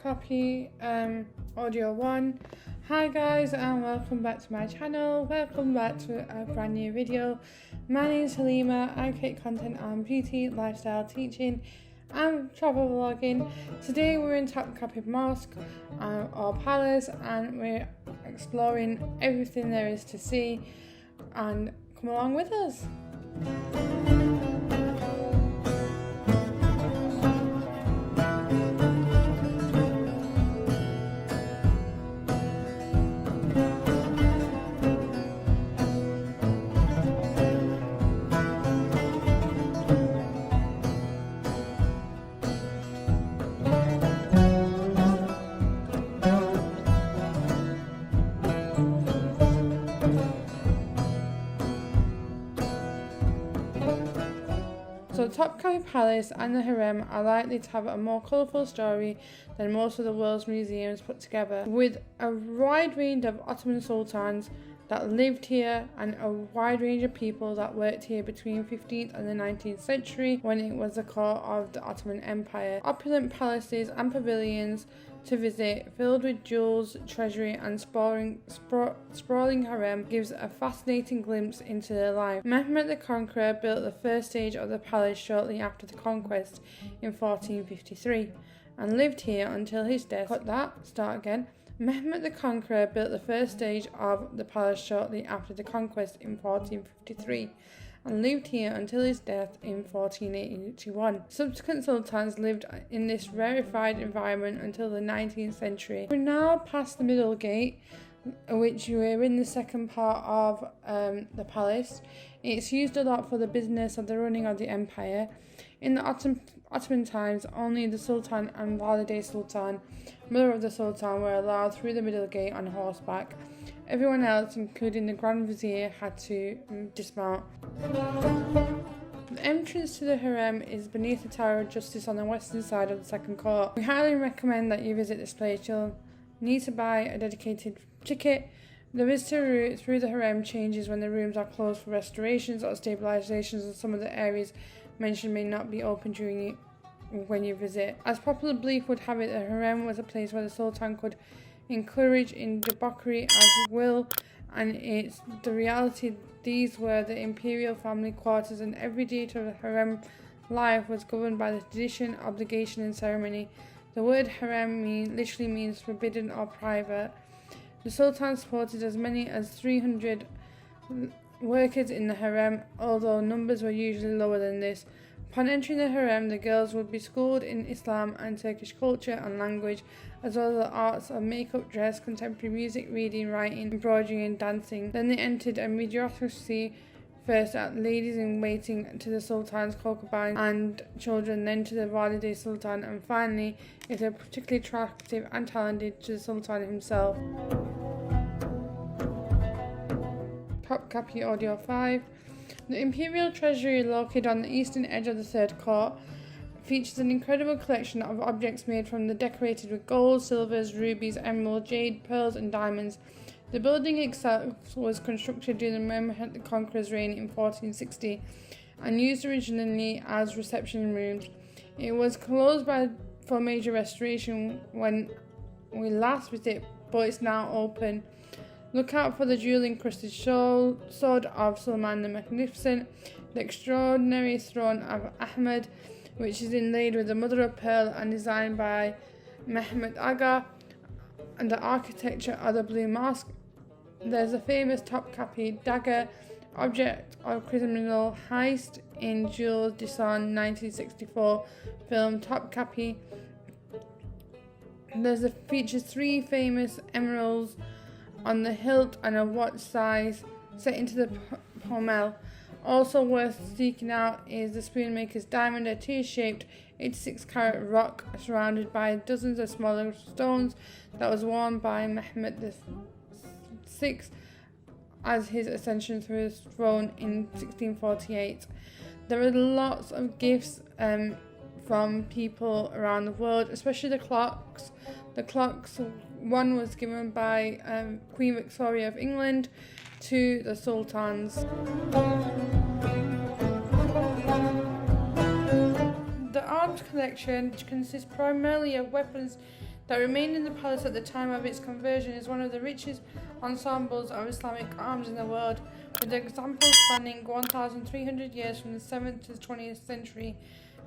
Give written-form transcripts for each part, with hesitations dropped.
copy audio 1. Hi guys, and welcome back to my channel. Welcome back to a brand new video. My name is Halima. I create content on beauty, lifestyle, teaching and travel vlogging. Today we're in Topkapi Mosque or Palace, and we're exploring everything there is to see, and come along with us. So Topkapi Palace and the Harem are likely to have a more colourful story than most of the world's museums put together, with a wide range of Ottoman sultans that lived here and a wide range of people that worked here between 15th and the 19th century, when it was the core of the Ottoman Empire. Opulent palaces and pavilions to visit, filled with jewels, treasury and sprawling harem, gives a fascinating glimpse into their life. Mehmed the Conqueror built the first stage of the palace shortly after the conquest in 1453 and lived here until his death. Mehmed the Conqueror built the first stage of the palace shortly after the conquest in 1453 and lived here until his death in 1481. Subsequent sultans lived in this rarefied environment until the 19th century. We're now past the middle gate, which we're in the second part of the palace. It's used a lot for the business of the running of the empire. In the Ottoman times, only the Sultan and Valide Sultan, mother of the Sultan, were allowed through the middle gate on horseback. Everyone else, including the Grand Vizier, had to dismount. The entrance to the harem is beneath the Tower of Justice on the western side of the second court. We highly recommend that you visit this place. You'll need to buy a dedicated ticket. The visitor route through the harem changes when the rooms are closed for restorations or stabilizations, and some of the areas mentioned may not be open when you visit. As popular belief would have it, the harem was a place where the Sultan could encourage in debauchery as will, and it's the reality. These were the imperial family quarters, and every detail of the harem life was governed by the tradition, obligation and ceremony. The word harem literally means forbidden or private. The Sultan supported as many as 300 workers in the harem, although numbers were usually lower than this. Upon entering the harem, the girls would be schooled in Islam and Turkish culture and language, as well as the arts of makeup, dress, contemporary music, reading, writing, embroidery and dancing. Then they entered a mediocrity, first at ladies-in-waiting to the Sultan's concubines and children, then to the Valide Sultan, and finally, if they're particularly attractive and talented, to the Sultan himself. Topkapi Audio 5. The Imperial Treasury, located on the eastern edge of the third court, features an incredible collection of objects made from the decorated with gold, silvers, rubies, emeralds, jade, pearls and diamonds. The building itself was constructed during Mehmed the Conqueror's reign in 1460 and used originally as reception rooms. It was closed for major restoration when we last visited, but it's now open. Look out for the jewel-encrusted sword of Suleiman the Magnificent, the extraordinary throne of Ahmed, which is inlaid with the mother of pearl and designed by Mehmed Aga, and the architecture of the Blue Mosque. There's a famous Topkapi dagger, object of criminal heist in Jules Desson 1964 film Topkapi. Features 3 famous emeralds on the hilt and a watch size set into the pommel. Also worth seeking out is the spoonmaker's diamond, a tear-shaped 86-carat rock surrounded by dozens of smaller stones that was worn by Mehmed VI as his ascension through the throne in 1648. There are lots of gifts from people around the world, especially the clocks. The clocks, one was given by Queen Victoria of England to the sultans. The arms collection, which consists primarily of weapons that remained in the palace at the time of its conversion is one of the richest ensembles of Islamic arms in the world, with examples spanning 1,300 years from the 7th to the 20th century.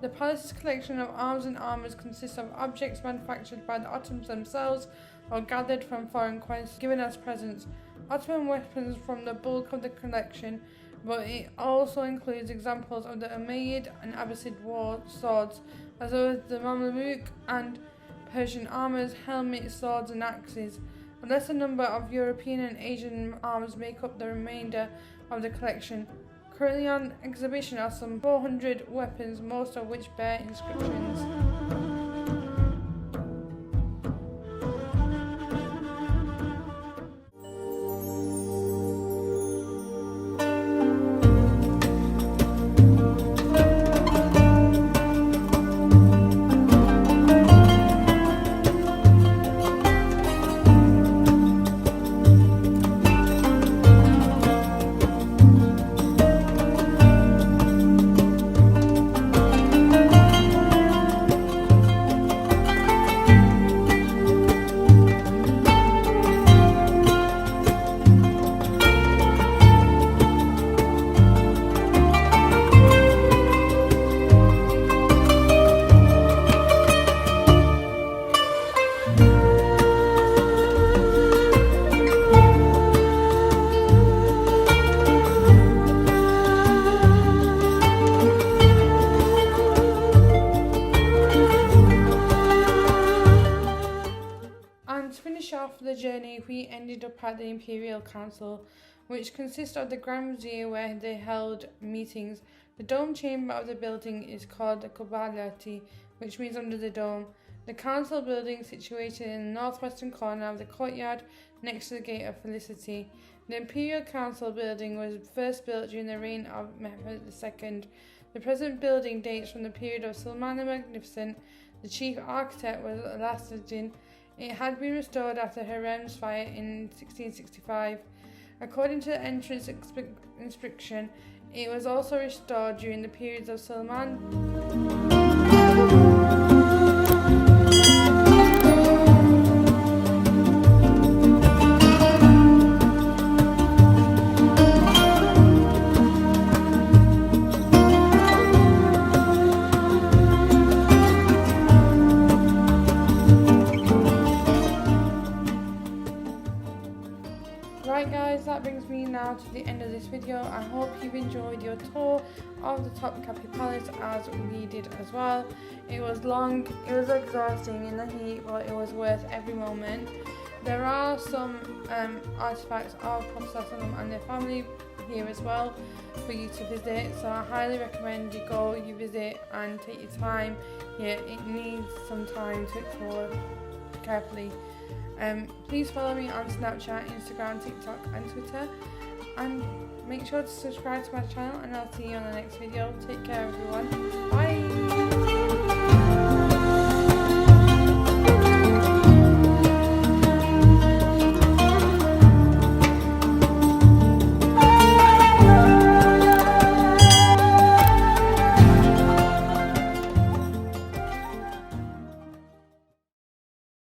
The palace's collection of arms and armours consists of objects manufactured by the Ottomans themselves or gathered from foreign quests given as presents. Ottoman weapons form the bulk of the collection, but it also includes examples of the Umayyad and Abbasid war swords, as well as the Mamluk and Persian armours, helmets, swords and axes. A lesser number of European and Asian arms make up the remainder of the collection. Currently on exhibition are some 400 weapons, most of which bear inscriptions. And to finish off the journey, we ended up at the Imperial Council, which consists of the Grand Museum where they held meetings. The dome chamber of the building is called the Kubalati, which means under the dome. The council building is situated in the northwestern corner of the courtyard next to the Gate of Felicity. The Imperial Council building was first built during the reign of Mehmed II. The present building dates from the period of Sulman the Magnificent. The chief architect was Alauddin. It had been restored after Harem's fire in 1665. According to the entrance inscription, it was also restored during the periods of Sulman. Right guys, that brings me now to the end of this video. I hope you've enjoyed your tour of the Topkapi Palace as we did as well. It was long, it was exhausting in the heat, but it was worth every moment. There are some artifacts of Prophet and their family here as well for you to visit, so I highly recommend you go, you visit and take your time here. It needs some time to explore carefully. Please follow me on Snapchat, Instagram, TikTok and Twitter, and make sure to subscribe to my channel, and I'll see you on the next video. Take care everyone.